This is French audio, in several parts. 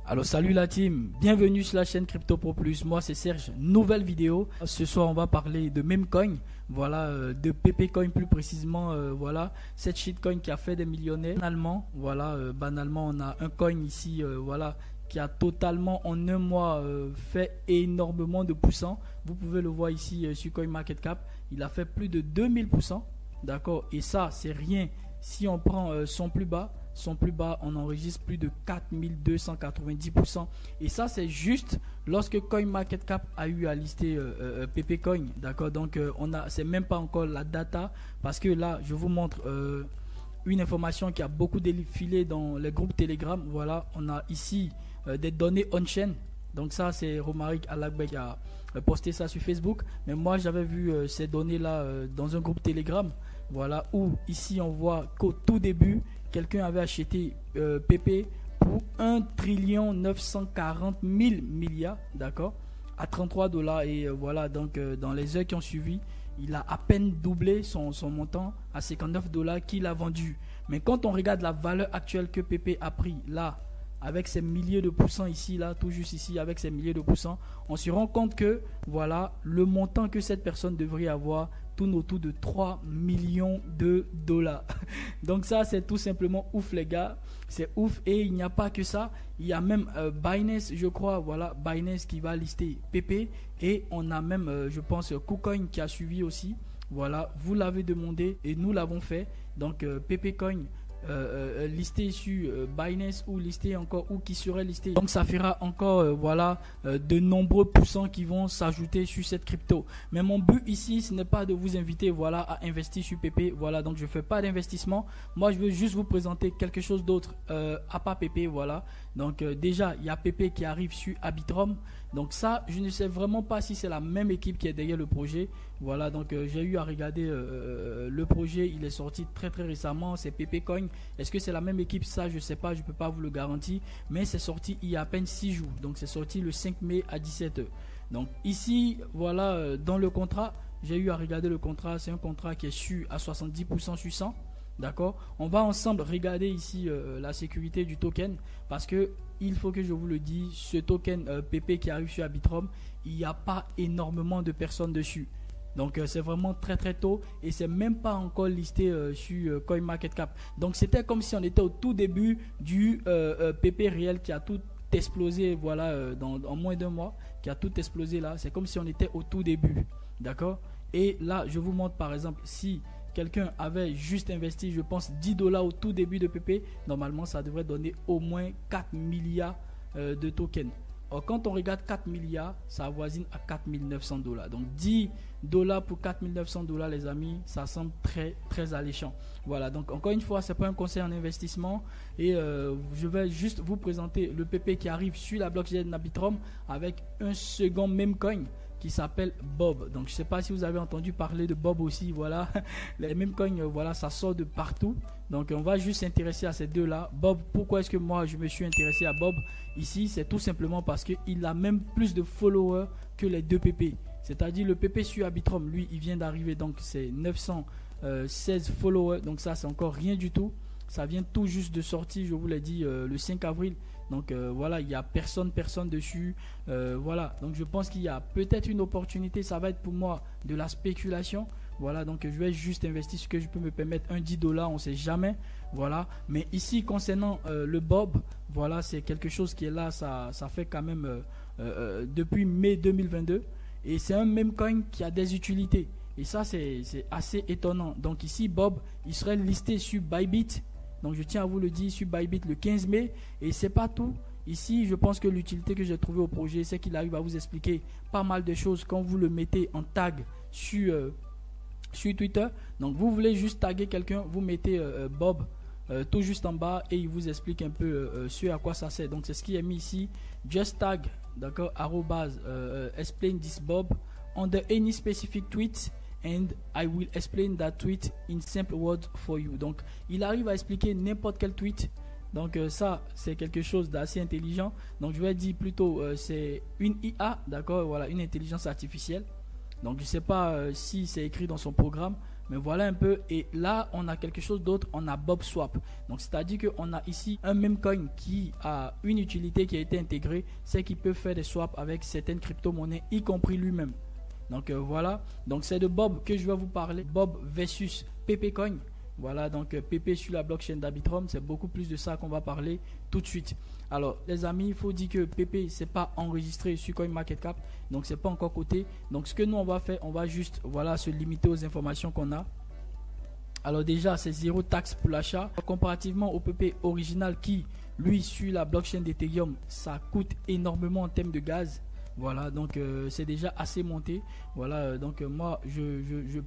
Alors salut la team, bienvenue sur la chaîne Crypto Pro Plus. Moi c'est Serge, nouvelle vidéo. Ce soir on va parler de Memecoin, voilà, de Pepecoin plus précisément, voilà, cette shitcoin qui a fait des millionnaires. Banalement, voilà, banalement on a un coin ici, voilà, qui a totalement en un mois fait énormément de poussants. Vous pouvez le voir ici sur CoinMarketCap, il a fait plus de 2000%, d'accord, et ça c'est rien si on prend son plus bas. Son plus bas, on enregistre plus de 4290%. Et ça, c'est juste lorsque CoinMarketCap a eu à lister Pepecoin. D'accord, donc c'est même pas encore la data. Parce que là, je vous montre une information qui a beaucoup défilé dans les groupes Telegram. Voilà, on a ici des données on-chain. Donc ça, c'est Romaric Alakbek qui a posté ça sur Facebook. Mais moi, j'avais vu ces données-là dans un groupe Telegram. Voilà, où ici, on voit qu'au tout début, quelqu'un avait acheté PP pour 1,940,000,000,000, d'accord, à $33. Et voilà, donc dans les heures qui ont suivi, il a à peine doublé son montant à $59 qu'il a vendu. Mais quand on regarde la valeur actuelle que PP a pris là, avec ces milliers de pourcents ici, là, tout juste ici, avec ces milliers de pourcents, on se rend compte que, voilà, le montant que cette personne devrait avoir tourne autour de 3 millions de dollars. Donc ça, c'est tout simplement ouf, les gars. C'est ouf. Et il n'y a pas que ça. Il y a même Binance, je crois, voilà, Binance qui va lister PP. Et on a même, je pense, KuCoin qui a suivi aussi. Voilà, vous l'avez demandé et nous l'avons fait. Donc Pepecoin listé sur Binance ou listé encore ou qui serait listé, donc ça fera encore voilà, de nombreux pourcents qui vont s'ajouter sur cette crypto. Mais mon but ici, ce n'est pas de vous inviter, voilà, à investir sur PP. Voilà, donc je fais pas d'investissement. Moi je veux juste vous présenter quelque chose d'autre à pas PP. Voilà, donc déjà il y a PP qui arrive sur Arbitrum. Donc ça, je ne sais vraiment pas si c'est la même équipe qui est derrière le projet. Voilà, donc j'ai eu à regarder le projet, il est sorti très récemment, c'est Pepecoin. Est-ce que c'est la même équipe? Ça, je ne sais pas, je ne peux pas vous le garantir. Mais c'est sorti il y a à peine 6 jours. Donc c'est sorti le 5 mai à 17h. Donc ici, voilà, dans le contrat, j'ai eu à regarder le contrat. C'est un contrat qui est su à 70% sur 100. D'accord, on va ensemble regarder ici la sécurité du token, parce que il faut que je vous le dise, ce token PP qui arrive sur Arbitrum, il n'y a pas énormément de personnes dessus. Donc c'est vraiment très tôt et c'est même pas encore listé sur CoinMarketCap. Donc c'était comme si on était au tout début du PP réel qui a tout explosé, voilà, en moins d'un mois, qui a tout explosé là. C'est comme si on était au tout début, d'accord. Et là je vous montre par exemple, si quelqu'un avait juste investi, je pense, $10 au tout début de PP, normalement ça devrait donner au moins 4 milliards de tokens. Or, quand on regarde 4 milliards, ça avoisine à $4,900. Donc $10 pour $4,900, les amis, ça semble très alléchant. Voilà, donc encore une fois, ce n'est pas un conseil en investissement. Et je vais juste vous présenter le PP qui arrive sur la blockchain Arbitrum avec un second Memecoin qui s'appelle Bob. Donc je ne sais pas si vous avez entendu parler de Bob aussi. Voilà, les Memecoins, voilà, ça sort de partout. Donc on va juste s'intéresser à ces deux là. Bob, pourquoi est-ce que moi je me suis intéressé à Bob ici? C'est tout simplement parce qu'il a même plus de followers que les deux PP. C'est-à-dire le PP sur Arbitrum, lui il vient d'arriver, donc c'est 916 followers. Donc ça c'est encore rien du tout. Ça vient tout juste de sortir, je vous l'ai dit, le 5 avril. Donc voilà, il n'y a personne dessus. Voilà, donc je pense qu'il y a peut-être une opportunité. Ça va être pour moi de la spéculation. Voilà, donc je vais juste investir ce que je peux me permettre, un $10, on ne sait jamais. Voilà, mais ici concernant le Bob, voilà, c'est quelque chose qui est là, ça fait quand même depuis mai 2022. Et c'est un Memecoin qui a des utilités. Et ça, c'est assez étonnant. Donc ici, Bob, il serait listé sur Bybit. Donc je tiens à vous le dire, sur Bybit le 15 mai. Et c'est pas tout. Ici, je pense que l'utilité que j'ai trouvée au projet, c'est qu'il arrive à vous expliquer pas mal de choses quand vous le mettez en tag sur Twitter. Donc vous voulez juste taguer quelqu'un, vous mettez Bob tout juste en bas et il vous explique un peu ce à quoi ça sert. Donc c'est ce qui est mis ici. Just tag, d'accord, explain this Bob under any specific tweet and I will explain that tweet in simple words for you. Donc il arrive à expliquer n'importe quel tweet. Donc ça c'est quelque chose d'assez intelligent. Donc je vais dire plutôt c'est une IA, d'accord, voilà, une intelligence artificielle. Donc je ne sais pas si c'est écrit dans son programme, Mais voilà un peu. Et là, on a quelque chose d'autre. On a Bob Swap. Donc, c'est-à-dire qu'on a ici un meme coin qui a une utilité qui a été intégrée. C'est qu'il peut faire des swaps avec certaines crypto-monnaies, y compris lui-même. Donc, voilà. Donc, c'est de Bob que je vais vous parler. Bob versus PP Coin. Voilà, donc PP sur la blockchain d'Arbitrum, c'est beaucoup plus de ça qu'on va parler tout de suite. Alors, les amis, il faut dire que PP, c'est pas enregistré sur CoinMarketCap, donc c'est pas encore coté. Donc, ce que nous, on va faire, on va juste, voilà, se limiter aux informations qu'on a. Alors, déjà, c'est 0 taxe pour l'achat. Comparativement au PP original qui, lui, sur la blockchain d'Ethereum, ça coûte énormément en termes de gaz. Voilà, donc c'est déjà assez monté. Voilà, donc moi,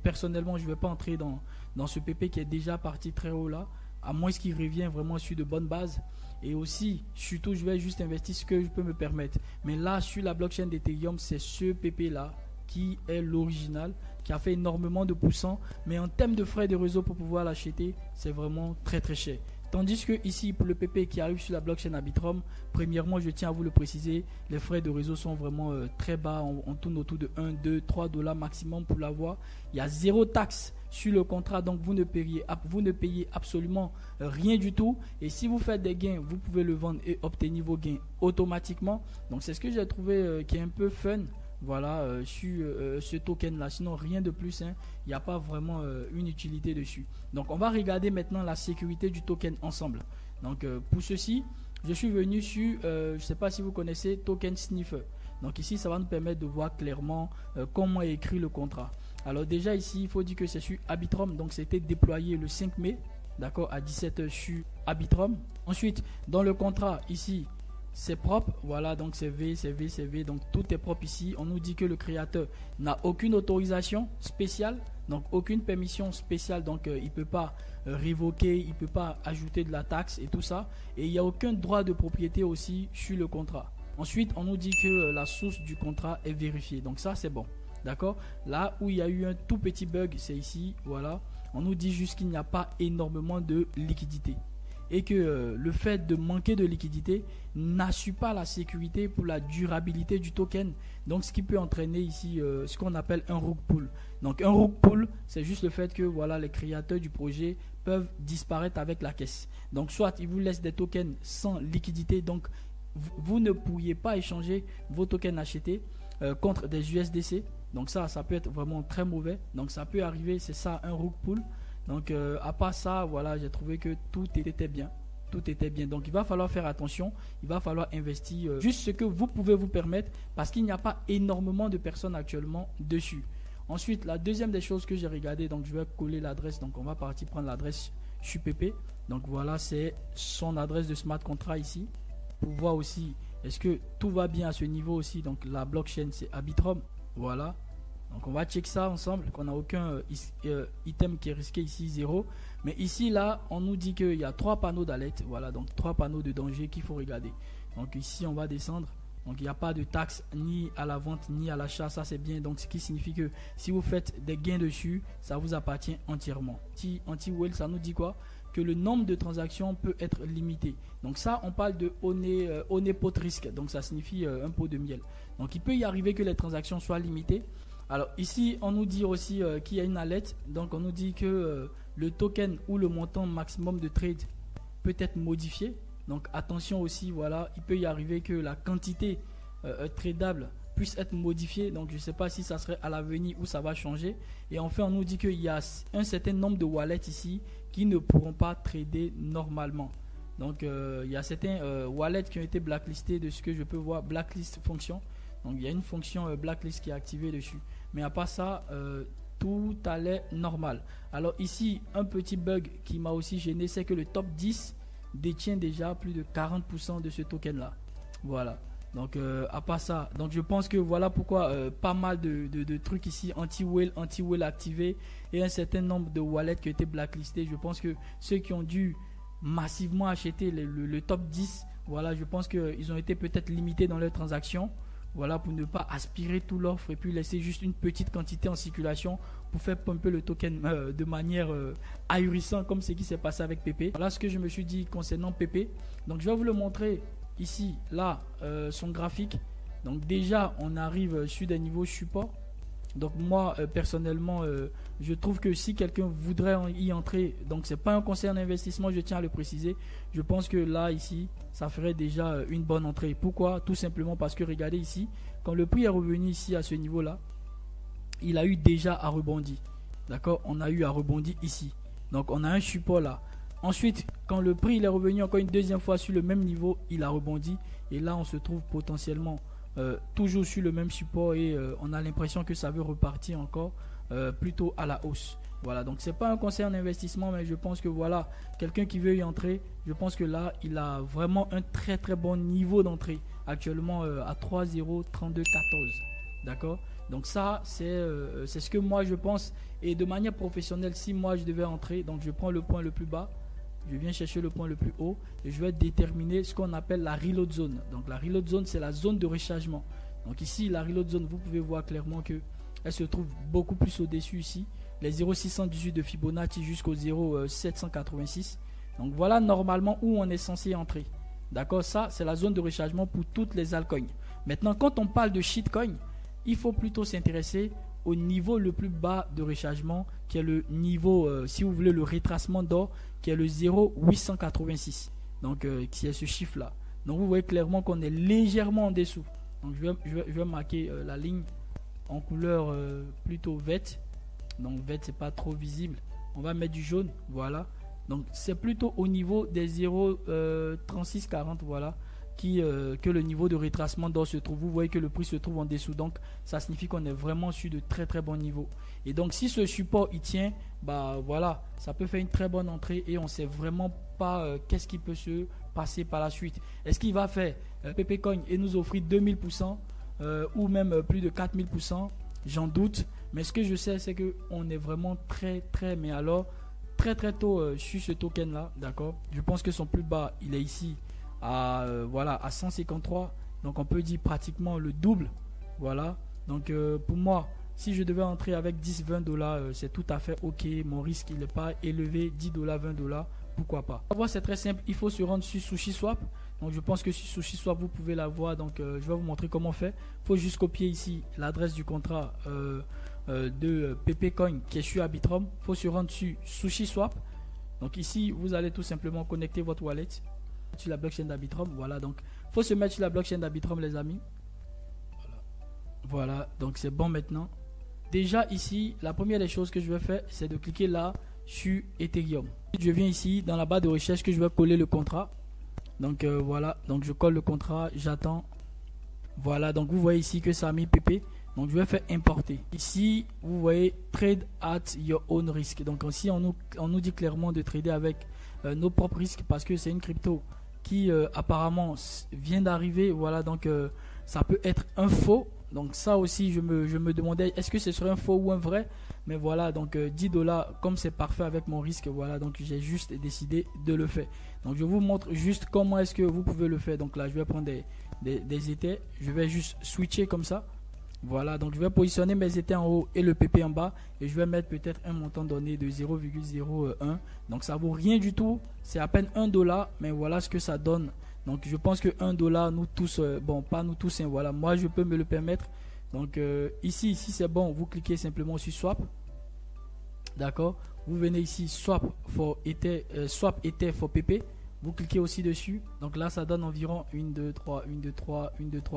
personnellement, je ne vais pas entrer dans ce PP qui est déjà parti très haut là, à moins qu'il revienne vraiment sur de bonnes bases. Et aussi, surtout, je vais juste investir ce que je peux me permettre. Mais là, sur la blockchain d'Ethereum, c'est ce PP là qui est l'original, qui a fait énormément de poussants. Mais en termes de frais de réseau pour pouvoir l'acheter, c'est vraiment très très cher. Tandis que ici, pour le PP qui arrive sur la blockchain Arbitrum, premièrement, je tiens à vous le préciser, les frais de réseau sont vraiment très bas. On tourne autour de 1, 2, 3 dollars maximum pour l'avoir. Il y a 0 taxe sur le contrat, donc vous ne payez absolument rien du tout. Et si vous faites des gains, vous pouvez le vendre et obtenir vos gains automatiquement. Donc c'est ce que j'ai trouvé qui est un peu fun. Voilà, sur ce token là, sinon rien de plus, hein. Il n'y a pas vraiment une utilité dessus. Donc on va regarder maintenant la sécurité du token ensemble. Donc pour ceci, je suis venu sur, je ne sais pas si vous connaissez Token Sniffer. Donc ici, ça va nous permettre de voir clairement comment est écrit le contrat. Alors déjà ici, il faut dire que c'est sur Arbitrum, donc c'était déployé le 5 mai, d'accord, à 17h sur Arbitrum. Ensuite, dans le contrat ici, c'est propre, voilà, donc c'est V, donc tout est propre ici. On nous dit que le créateur n'a aucune autorisation spéciale, donc aucune permission spéciale, donc il ne peut pas révoquer, il ne peut pas ajouter de la taxe et tout ça. Et il n'y a aucun droit de propriété aussi sur le contrat. Ensuite, on nous dit que la source du contrat est vérifiée, donc ça c'est bon, d'accord. Là où il y a eu un tout petit bug, c'est ici, voilà. On nous dit juste qu'il n'y a pas énormément de liquidité. Et que le fait de manquer de liquidité n'assure pas la sécurité pour la durabilité du token. Donc ce qui peut entraîner ici ce qu'on appelle un rug pull. Donc un rug pull, c'est juste le fait que voilà, les créateurs du projet peuvent disparaître avec la caisse. Donc soit ils vous laissent des tokens sans liquidité, donc vous ne pourriez pas échanger vos tokens achetés contre des USDC. Donc ça peut être vraiment très mauvais. Donc ça peut arriver, c'est ça un rug pull. Donc à part ça, voilà, j'ai trouvé que tout était bien. Tout était bien. Donc il va falloir faire attention. Il va falloir investir juste ce que vous pouvez vous permettre parce qu'il n'y a pas énormément de personnes actuellement dessus. Ensuite, la deuxième des choses que j'ai regardé, donc je vais coller l'adresse. Donc on va partir prendre l'adresse sur PP. Donc voilà, c'est son adresse de smart contract ici. Pour voir aussi, est-ce que tout va bien à ce niveau aussi. Donc la blockchain, c'est Arbitrum. Voilà. Donc on va check ça ensemble, qu'on n'a aucun item qui est risqué ici, 0. Mais ici, là, on nous dit qu'il y a 3 panneaux d'alerte. Voilà, donc 3 panneaux de danger qu'il faut regarder. Donc ici, on va descendre. Donc il n'y a pas de taxe ni à la vente ni à l'achat, ça c'est bien. Donc ce qui signifie que si vous faites des gains dessus, ça vous appartient entièrement. Anti-whale, ça nous dit quoi? Que le nombre de transactions peut être limité. Donc ça, on parle de honey pot risque. Donc ça signifie un pot de miel. Donc il peut y arriver que les transactions soient limitées. Alors ici, on nous dit aussi qu'il y a une alerte. Donc on nous dit que le token ou le montant maximum de trade peut être modifié. Donc attention aussi, voilà, il peut y arriver que la quantité tradable puisse être modifiée. Donc je ne sais pas si ça serait à l'avenir ou ça va changer. Et enfin, on nous dit qu'il y a un certain nombre de wallets ici qui ne pourront pas trader normalement. Donc il y a certains wallets qui ont été blacklistés de ce que je peux voir, blacklist fonction. Donc il y a une fonction blacklist qui est activée dessus. Mais à part ça, tout allait normal. Alors ici, un petit bug qui m'a aussi gêné, c'est que le top 10 détient déjà plus de 40% de ce token là. Voilà. Donc à part ça, donc je pense que voilà pourquoi pas mal de trucs ici, anti-whale activé et un certain nombre de wallets qui ont été blacklistés. Je pense que ceux qui ont dû massivement acheter le top 10, voilà, je pense qu'ils ont été peut-être limités dans leurs transactions. Voilà, pour ne pas aspirer tout l'offre et puis laisser juste une petite quantité en circulation pour faire pumper le token de manière ahurissante comme ce qui s'est passé avec PP. Voilà ce que je me suis dit concernant PP. Donc je vais vous le montrer ici, là, son graphique. Donc déjà, on arrive sur des niveaux support. Donc moi personnellement je trouve que si quelqu'un voudrait y entrer, donc c'est pas un conseil en investissement, je tiens à le préciser, je pense que là ici ça ferait déjà une bonne entrée. Pourquoi? Tout simplement parce que regardez ici, quand le prix est revenu ici à ce niveau là, il a eu déjà à rebondir. D'accord, on a eu à rebondir ici, donc on a un support là. Ensuite, quand le prix il est revenu encore une deuxième fois sur le même niveau, il a rebondi. Et là, on se trouve potentiellement toujours sur le même support. Et on a l'impression que ça veut repartir encore plutôt à la hausse. Voilà, donc c'est pas un conseil en investissement, mais je pense que voilà, quelqu'un qui veut y entrer, je pense que là, il a vraiment un très très bon niveau d'entrée. Actuellement à 3,03214. D'accord? Donc ça, c'est ce que moi je pense. Et de manière professionnelle, si moi je devais entrer, donc je prends le point le plus bas, je viens chercher le point le plus haut et je vais déterminer ce qu'on appelle la reload zone. Donc la reload zone, c'est la zone de rechargement. Donc ici, la reload zone, vous pouvez voir clairement que elle se trouve beaucoup plus au-dessus ici. Les 0,618 de Fibonacci jusqu'au 0,786. Donc voilà normalement où on est censé entrer. D'accord, ça c'est la zone de rechargement pour toutes les altcoins. Maintenant, quand on parle de shitcoin, il faut plutôt s'intéresser au niveau le plus bas de rechargement, qui est le niveau, si vous voulez, le retracement d'or, qui est le 0,886. Donc, qui est ce chiffre-là. Donc, vous voyez clairement qu'on est légèrement en dessous. Donc, je vais marquer la ligne en couleur plutôt verte. Donc, verte, c'est pas trop visible. On va mettre du jaune, voilà. Donc, c'est plutôt au niveau des 0,3640, voilà. Que le niveau de retracement d'or se trouve. Vous voyez que le prix se trouve en dessous, donc ça signifie qu'on est vraiment sur de très très bons niveaux. Et donc si ce support il tient, bah voilà, ça peut faire une très bonne entrée et on ne sait vraiment pas qu'est-ce qui peut se passer par la suite. Est-ce qu'il va faire PPCoin et nous offrir 2000% ou même plus de 4000%? J'en doute, mais ce que je sais c'est que on est vraiment très tôt sur ce token là, d'accord. Je pense que son plus bas il est ici à voilà, à 153, donc on peut dire pratiquement le double. Voilà, donc pour moi, si je devais entrer avec 10-20 dollars, c'est tout à fait ok. Mon risque il n'est pas élevé, 10 dollars, 20 dollars, pourquoi pas. C'est très simple, il faut se rendre sur SushiSwap. Donc je pense que sur SushiSwap vous pouvez la voir, donc je vais vous montrer comment faire. Il faut juste copier ici l'adresse du contrat de PPCoin qui est sur Arbitrum. Il faut se rendre sur SushiSwap. Donc ici vous allez tout simplement connecter votre wallet sur la blockchain d'Arbitrum. Voilà, donc faut se mettre sur la blockchain d'Arbitrum, les amis. Voilà, donc c'est bon maintenant. Déjà ici, la première des choses que je vais faire, c'est de cliquer là sur Ethereum. Je viens ici dans la barre de recherche que je vais coller le contrat. Donc voilà, donc je colle le contrat, j'attends. Voilà, donc vous voyez ici que ça a mis PP. Donc je vais faire importer. Ici, vous voyez trade at your own risk. Donc ici, on nous dit clairement de trader avec nos propres risques parce que c'est une crypto qui apparemment vient d'arriver. Voilà, donc ça peut être un faux. Donc ça aussi, je me demandais, est-ce que ce serait un faux ou un vrai? Mais voilà, donc 10 dollars, comme c'est parfait avec mon risque, voilà, donc j'ai juste décidé de le faire. Donc je vous montre juste comment est-ce que vous pouvez le faire. Donc là, je vais prendre des étés. Je vais juste switcher comme ça. Voilà, donc je vais positionner mes étés en haut et le PP en bas. Et je vais mettre peut-être un montant donné de 0,01. Donc ça vaut rien du tout. C'est à peine 1 dollar. Mais voilà ce que ça donne. Donc je pense que 1 dollar, nous tous, bon pas nous tous, hein, voilà, moi je peux me le permettre. Donc ici, si c'est bon, vous cliquez simplement sur Swap. D'accord. Vous venez ici, Swap Ether for PP. Vous cliquez aussi dessus. Donc là, ça donne environ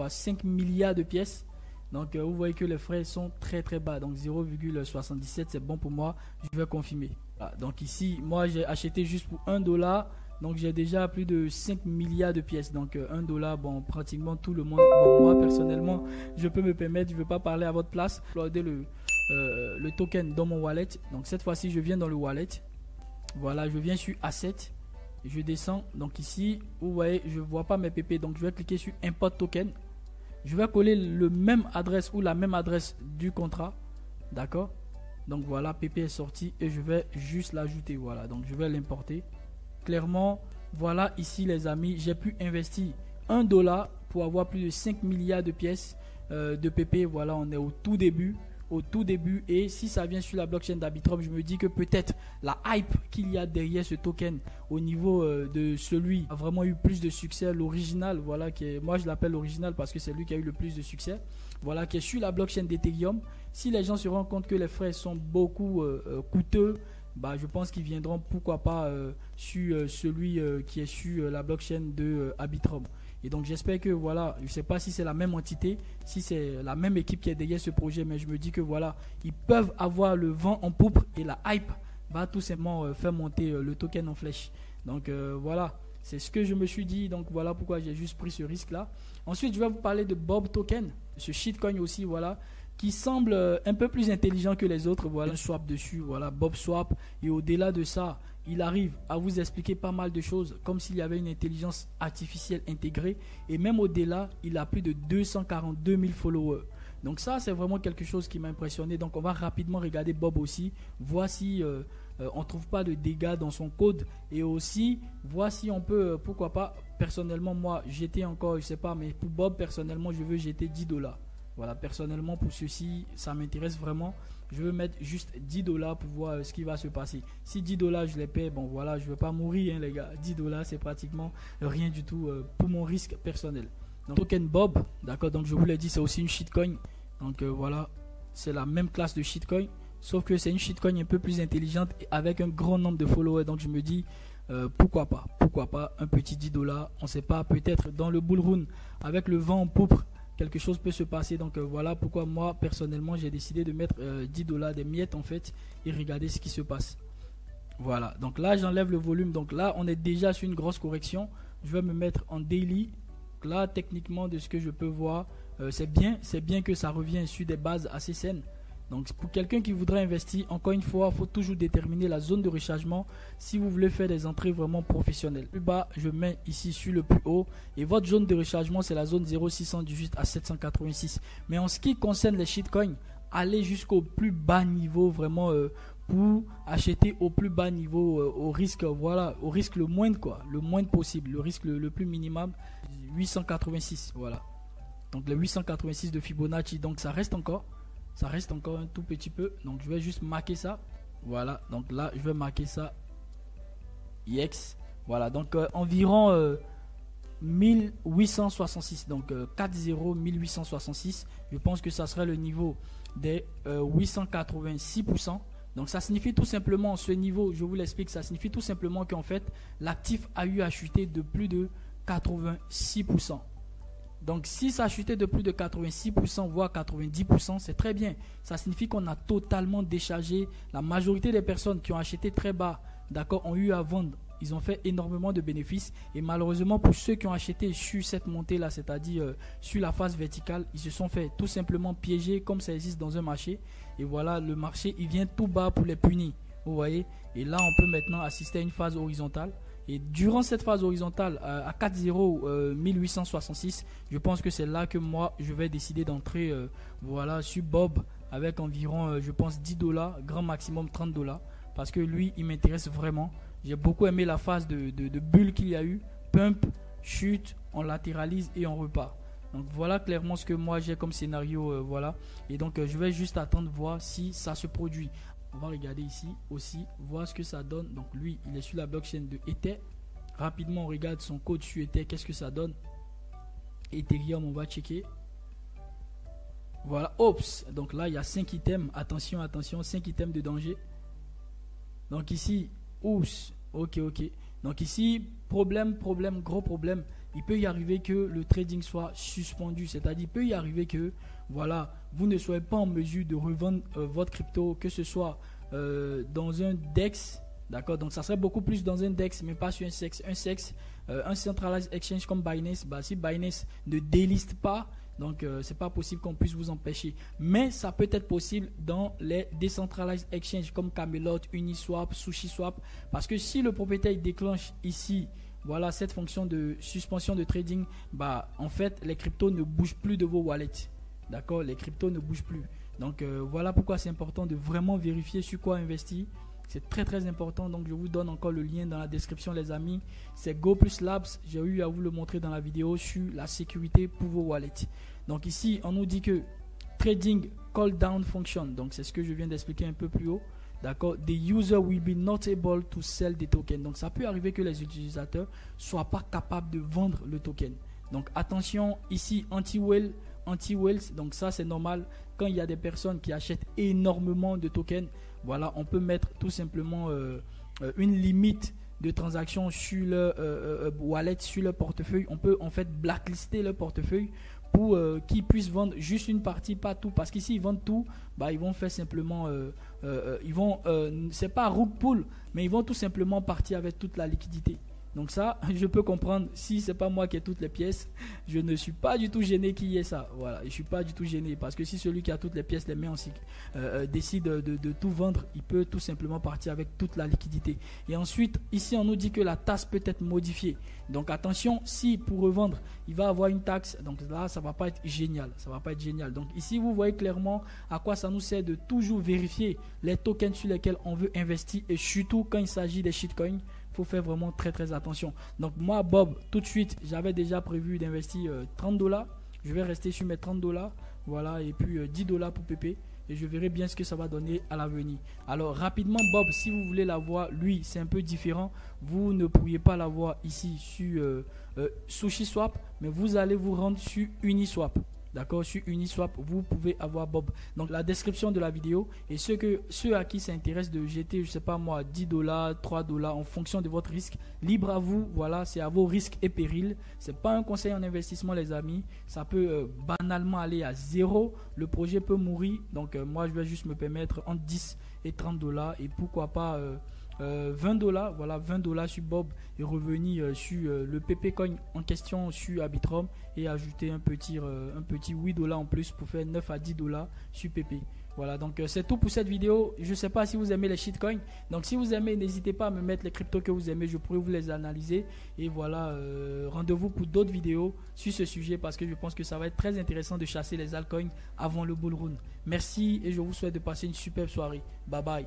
5 milliards de pièces. Donc vous voyez que les frais sont très très bas. Donc 0,77, c'est bon pour moi. Je vais confirmer. Voilà. Donc ici, moi j'ai acheté juste pour 1 dollar. Donc j'ai déjà plus de 5 milliards de pièces. Donc 1 dollar, bon, pratiquement tout le monde. Bon, moi personnellement, je peux me permettre, je ne veux pas parler à votre place. Uploader le token dans mon wallet. Donc cette fois-ci, je viens dans le wallet. Voilà, je viens sur Asset. Je descends. Donc ici, vous voyez, je ne vois pas mes PP. Donc je vais cliquer sur Import Token. Je vais coller le même adresse ou la même adresse du contrat. D'accord. Donc voilà, PP est sorti et je vais juste l'ajouter. Voilà, donc je vais l'importer. Clairement, voilà ici les amis, j'ai pu investir 1 dollar pour avoir plus de 5 milliards de pièces de PP. Voilà, on est au tout début. au tout début, et si ça vient sur la blockchain d'Arbitrum, je me dis que peut-être la hype qu'il y a derrière ce token au niveau de celui a vraiment eu plus de succès, l'original, voilà, qui est, moi je l'appelle l'original parce que c'est lui qui a eu le plus de succès, voilà, qui est sur la blockchain d'Ethereum. Si les gens se rendent compte que les frais sont beaucoup coûteux, bah, je pense qu'ils viendront pourquoi pas sur celui qui est sur la blockchain de Arbitrum. Et donc j'espère que voilà, je ne sais pas si c'est la même entité, si c'est la même équipe qui est derrière ce projet, mais je me dis que voilà, ils peuvent avoir le vent en poupe et la hype va tout simplement faire monter le token en flèche. Donc voilà, c'est ce que je me suis dit, donc voilà pourquoi j'ai juste pris ce risque là. Ensuite je vais vous parler de Bob Token, ce shitcoin aussi, voilà, qui semble un peu plus intelligent que les autres. Voilà, un swap dessus, voilà, Bob Swap, et au-delà de ça, il arrive à vous expliquer pas mal de choses, comme s'il y avait une intelligence artificielle intégrée, et même au-delà, il a plus de 242 000 followers. Donc ça, c'est vraiment quelque chose qui m'a impressionné. Donc on va rapidement regarder Bob aussi, voir si on trouve pas de dégâts dans son code, et aussi voir si on peut, pourquoi pas, personnellement, moi, jeter encore, je sais pas, mais pour Bob, personnellement, je veux jeter 10 $. Voilà, personnellement pour ceci, ça m'intéresse vraiment. Je veux mettre juste 10 $ pour voir ce qui va se passer. Si 10 $ je les paie, bon voilà, je ne vais pas mourir, hein, les gars. 10 $ c'est pratiquement rien du tout pour mon risque personnel. Donc, token Bob, d'accord, donc je vous l'ai dit, c'est aussi une shitcoin. Donc voilà, c'est la même classe de shitcoin, sauf que c'est une shitcoin un peu plus intelligente et avec un grand nombre de followers. Donc je me dis, pourquoi pas un petit 10 $. On ne sait pas, peut-être dans le bull run, avec le vent en poupe, quelque chose peut se passer. Donc voilà pourquoi moi personnellement j'ai décidé de mettre 10 $, des miettes en fait, et regarder ce qui se passe. Voilà, donc là j'enlève le volume. Donc là on est déjà sur une grosse correction. Je vais me mettre en daily. Là techniquement, de ce que je peux voir, c'est bien que ça revient sur des bases assez saines. Donc pour quelqu'un qui voudrait investir, encore une fois, il faut toujours déterminer la zone de rechargement si vous voulez faire des entrées vraiment professionnelles. Plus bas, je mets ici sur le plus haut, et votre zone de rechargement c'est la zone 0,618 à 786. Mais en ce qui concerne les shitcoins, allez jusqu'au plus bas niveau vraiment pour acheter au plus bas niveau au risque, voilà, au risque le moindre quoi, le moindre possible, le risque le plus minimum, 886, voilà. Donc le 886 de Fibonacci, donc ça reste encore un tout petit peu. Donc je vais juste marquer ça, voilà. Donc là je vais marquer ça X, voilà. Donc environ 1866, donc 40 1866, je pense que ça serait le niveau des 886%. Donc ça signifie tout simplement, ce niveau, je vous l'explique, ça signifie tout simplement qu'en fait l'actif a eu à chuter de plus de 86%. Donc si ça a chuté de plus de 86%, voire 90%, c'est très bien. Ça signifie qu'on a totalement déchargé. La majorité des personnes qui ont acheté très bas, d'accord, ont eu à vendre. Ils ont fait énormément de bénéfices. Et malheureusement, pour ceux qui ont acheté sur cette montée-là, c'est-à-dire sur la phase verticale, ils se sont fait tout simplement piéger comme ça existe dans un marché. Et voilà, le marché, il vient tout bas pour les punir. Vous voyez? Et là, on peut maintenant assister à une phase horizontale. Et durant cette phase horizontale à 4,0 1866, je pense que c'est là que moi je vais décider d'entrer voilà, sur Bob avec environ je pense 10 $, grand maximum 30 $, parce que lui il m'intéresse vraiment. J'ai beaucoup aimé la phase de bulle qu'il y a eu, pump, chute, on latéralise et on repart. Donc voilà clairement ce que moi j'ai comme scénario, voilà. Et donc je vais juste attendre voir si ça se produit. On va regarder ici aussi, voir ce que ça donne. Donc lui, il est sur la blockchain de Ether. Rapidement, on regarde son code sur Ether. Qu'est-ce que ça donne? Ethereum, on va checker. Voilà, oups. Donc là, il y a 5 items. Attention, attention, 5 items de danger. Donc ici, oups. Ok. Donc ici, problème, gros problème. Il peut y arriver que le trading soit suspendu. C'est-à-dire, il peut y arriver que, voilà, vous ne soyez pas en mesure de revendre votre crypto, que ce soit dans un DEX, d'accord. Donc ça serait beaucoup plus dans un DEX, mais pas sur un SEX. Un centralized exchange comme Binance, bah, si Binance ne déliste pas, donc c'est pas possible qu'on puisse vous empêcher. Mais ça peut être possible dans les decentralized exchange comme Camelot, Uniswap, SushiSwap, parce que si le propriétaire déclenche ici, voilà, cette fonction de suspension de trading, bah en fait les cryptos ne bougent plus de vos wallets. D'accord, les cryptos ne bougent plus. Donc voilà pourquoi c'est important de vraiment vérifier sur quoi investir. C'est très important. Donc je vous donne encore le lien dans la description les amis. C'est Go Plus Labs. J'ai eu à vous le montrer dans la vidéo sur la sécurité pour vos wallets. Donc ici on nous dit que trading call down function. Donc c'est ce que je viens d'expliquer un peu plus haut. D'accord, the user will be not able to sell the token. Donc ça peut arriver que les utilisateurs soient pas capables de vendre le token. Donc attention ici, anti-whale, donc ça c'est normal. Quand il y a des personnes qui achètent énormément de tokens, voilà, on peut mettre tout simplement une limite de transactions sur le wallet, sur le portefeuille. On peut en fait blacklister le portefeuille pour qu'ils puissent vendre juste une partie, pas tout. Parce qu'ici ils vendent tout, bah, ils vont faire simplement, c'est pas rug pull, mais ils vont tout simplement partir avec toute la liquidité. Donc ça, je peux comprendre. Si c'est pas moi qui ai toutes les pièces, je ne suis pas du tout gêné qu'il y ait ça. Voilà, je suis pas du tout gêné parce que si celui qui a toutes les pièces les met en cycle, décide de tout vendre, il peut tout simplement partir avec toute la liquidité. Et ensuite, ici on nous dit que la taxe peut être modifiée. Donc attention, si pour revendre, il va avoir une taxe, donc là ça va pas être génial, ça va pas être génial. Donc ici vous voyez clairement à quoi ça nous sert de toujours vérifier les tokens sur lesquels on veut investir et surtout quand il s'agit des shitcoins. Faut faire vraiment très attention. Donc moi Bob, tout de suite j'avais déjà prévu d'investir $30. Je vais rester sur mes $30, voilà, et puis $10 pour PP, et je verrai bien ce que ça va donner à l'avenir. Alors rapidement Bob, si vous voulez la voir, lui c'est un peu différent. Vous ne pourriez pas la voir ici sur SushiSwap, mais vous allez vous rendre sur Uniswap. D'accord, sur Uniswap, vous pouvez avoir Bob. Donc la description de la vidéo, et ceux à qui ça intéresse de jeter, je sais pas moi, $10, $3 en fonction de votre risque, libre à vous. Voilà, c'est à vos risques et périls. C'est pas un conseil en investissement les amis. Ça peut banalement aller à zéro. Le projet peut mourir. Donc moi je vais juste me permettre entre 10 et $30 et pourquoi pas $20, voilà, $20 sur Bob et revenir sur le PP coin en question sur Arbitrum et ajouter un petit $8 en plus pour faire 9 à $10 sur PP. Voilà, donc c'est tout pour cette vidéo. Je ne sais pas si vous aimez les shitcoins. Donc si vous aimez, n'hésitez pas à me mettre les cryptos que vous aimez. Je pourrais vous les analyser. Et voilà, rendez-vous pour d'autres vidéos sur ce sujet parce que je pense que ça va être très intéressant de chasser les altcoins avant le bull run. Merci et je vous souhaite de passer une superbe soirée. Bye bye.